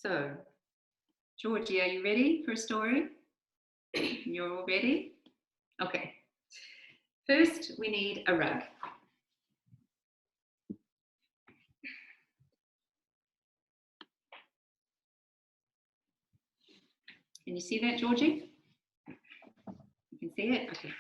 So, Georgie, are you ready for a story? You're all ready? Okay. First, we need a rug. Can you see that, Georgie? You can see it? Okay.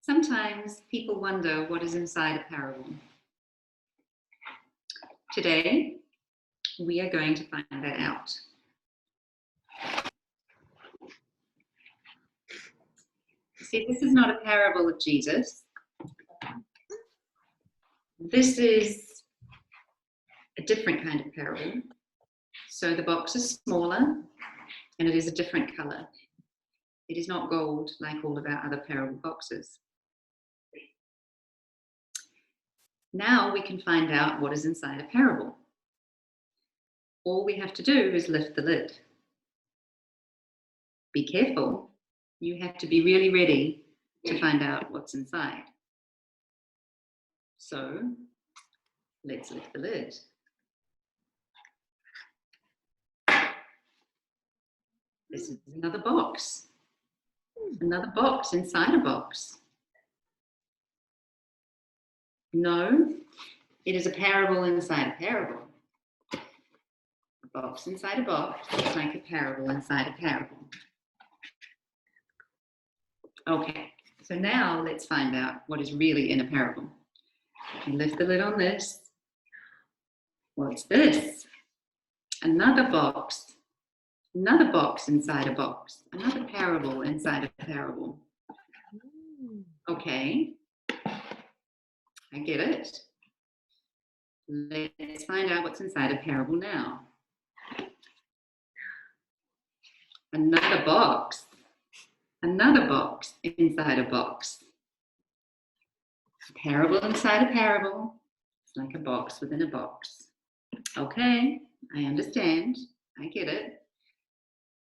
Sometimes people wonder what is inside a parable. Today, we are going to find that out. See, this is not a parable of Jesus. This is a different kind of parable. So the box is smaller and it is a different color. It is not gold like all of our other parable boxes. Now we can find out what is inside a parable. All we have to do is lift the lid. Be careful. You have to be really ready to find out what's inside. So let's lift the lid. This is another box. Another box inside a box. No, it is a parable inside a parable. A box inside a box. It's like a parable inside a parable. Okay, so now let's find out what is really in a parable. You lift the lid on this. What's this? Another box. Another box inside a box. Another parable inside a parable. Okay, I get it. Let's find out what's inside a parable now. Another box. Another box inside a box. A parable inside a parable. It's like a box within a box. Okay, I understand. I get it.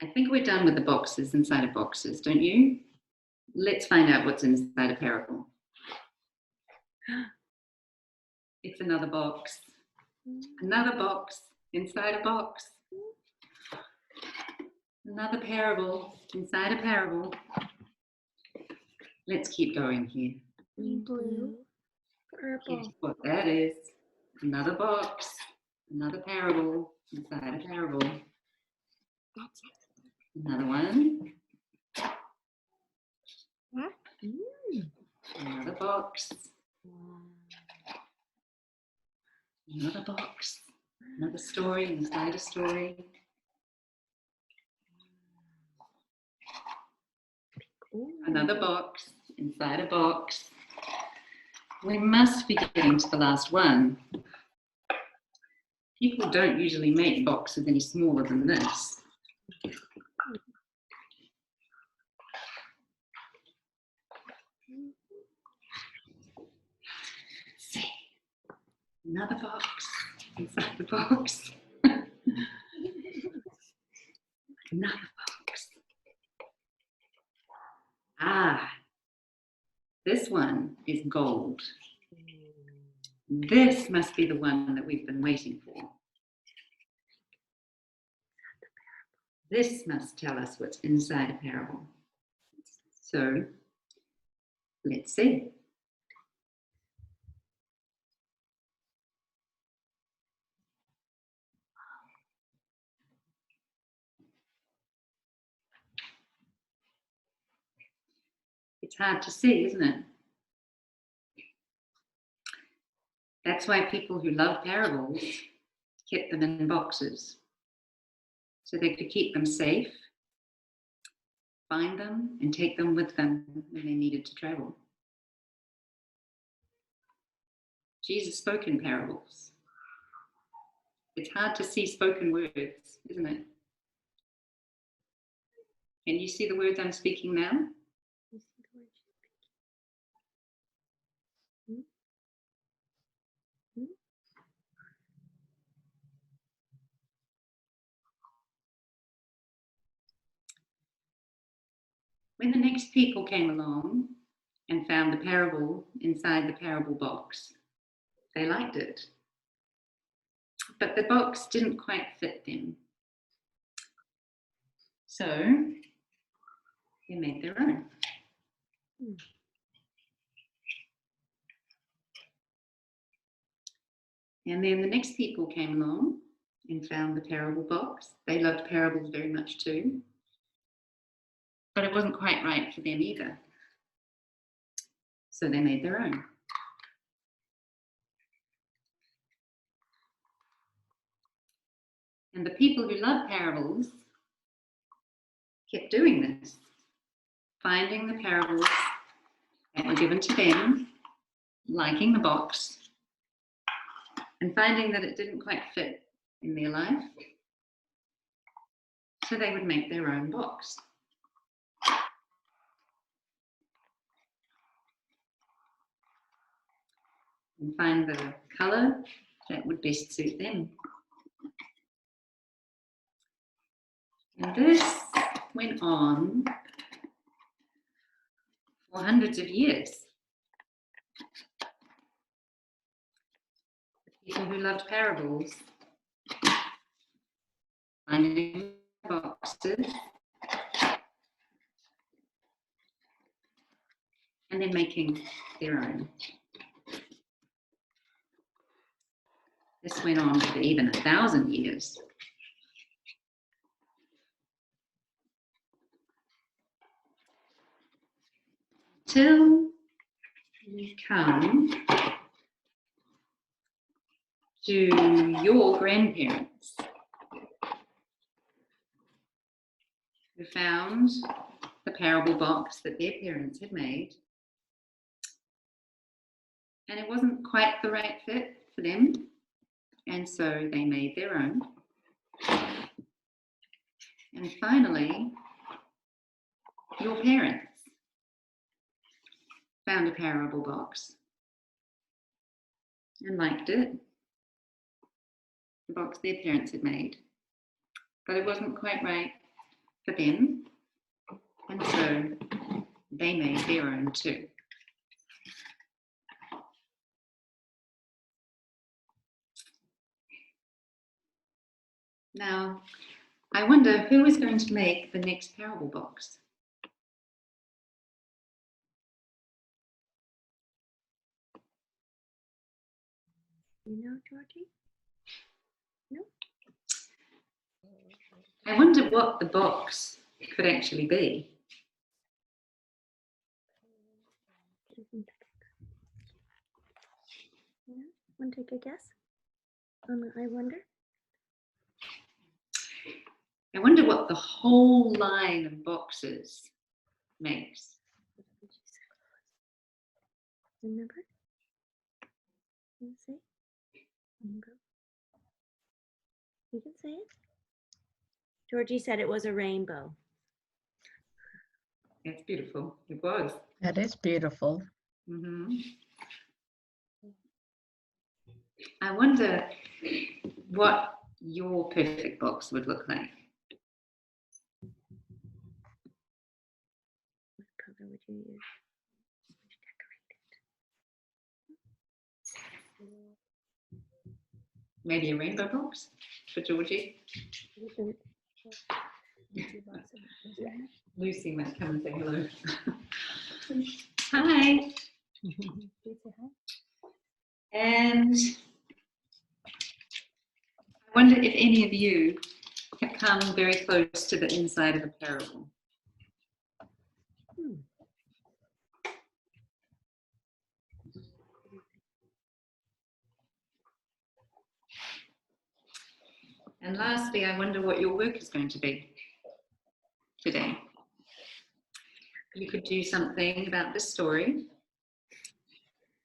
I think we're done with the boxes inside of boxes, don't you? Let's find out what's inside a parable. It's another box. Another box inside a box. Another parable inside a parable. Let's keep going here. Blue, purple. Guess what that is? Another box. Another parable inside a parable. Another one. What? Another box. Another box. Another story inside a story. Another box inside a box. We must be getting to the last one. People don't usually make boxes any smaller than this. See, another box inside the box. Another box. Ah, this one is gold. This must be the one that we've been waiting for. This must tell us what's inside a parable. So, let's see. It's hard to see, isn't it? That's why people who love parables kept them in boxes, so they could keep them safe, find them, and take them with them when they needed to travel. Jesus spoke in parables. It's hard to see spoken words, isn't it? Can you see the words I'm speaking now? When the next people came along and found the parable inside the parable box, they liked it. but the box didn't quite fit them. So they made their own. And then the next people came along and found the parable box. They loved parables very much too, but it wasn't quite right for them either. So they made their own. And the people who love parables kept doing this, finding the parables that were given to them, liking the box, and finding that it didn't quite fit in their life. So they would make their own box. And find the colour that would best suit them. And this went on for hundreds of years. The people who loved parables, finding boxes, and then making their own. This went on for even 1,000 years. Till we come to your grandparents, who found the parable box that their parents had made, and it wasn't quite the right fit for them, and so they made their own. And finally, your parents found a parable box and liked it, the box their parents had made, but it wasn't quite right for them, and so they made their own too. Now, I wonder who is going to make the next parable box? You know, Georgie? No? I wonder what the box could actually be. Yeah? Want to take a guess? I wonder? I wonder what the whole line of boxes makes. Remember? Can you say? Rainbow. You can say it. Georgie said it was a rainbow. It's beautiful. It was. That is beautiful. I wonder what your perfect box would look like. What color would you use? Maybe a rainbow box for Georgie. Lucy might come and say hello. Hi. And I wonder if any of you have come very close to the inside of a parable. And lastly, I wonder what your work is going to be today. You could do something about this story.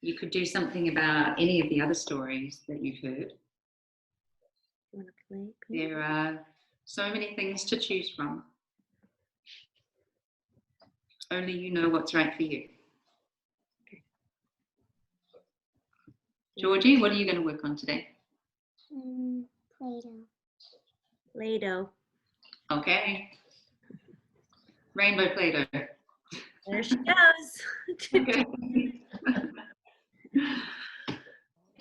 You could do something about any of the other stories that you've heard. You want to play? There are so many things to choose from. Only you know what's right for you. Georgie, what are you going to work on today? Play-Doh. Play-Doh. Okay. Rainbow Play-Doh. There she goes. Okay.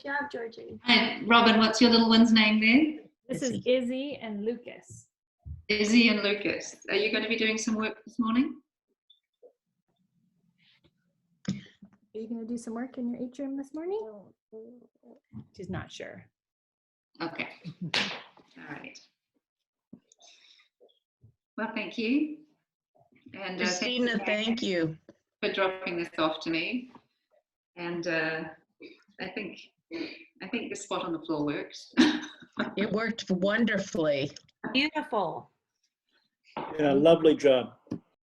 job, Georgie. And Robin, what's your little one's name there? This is Izzy and Lucas. Izzy and Lucas. Are you going to be doing some work this morning? Are you going to do some work in your atrium this morning? She's not sure. Okay. All right. Well, thank you. And Christina, thank you. for dropping this off to me. And I think the spot on the floor works. It worked wonderfully. Beautiful. Yeah, lovely job.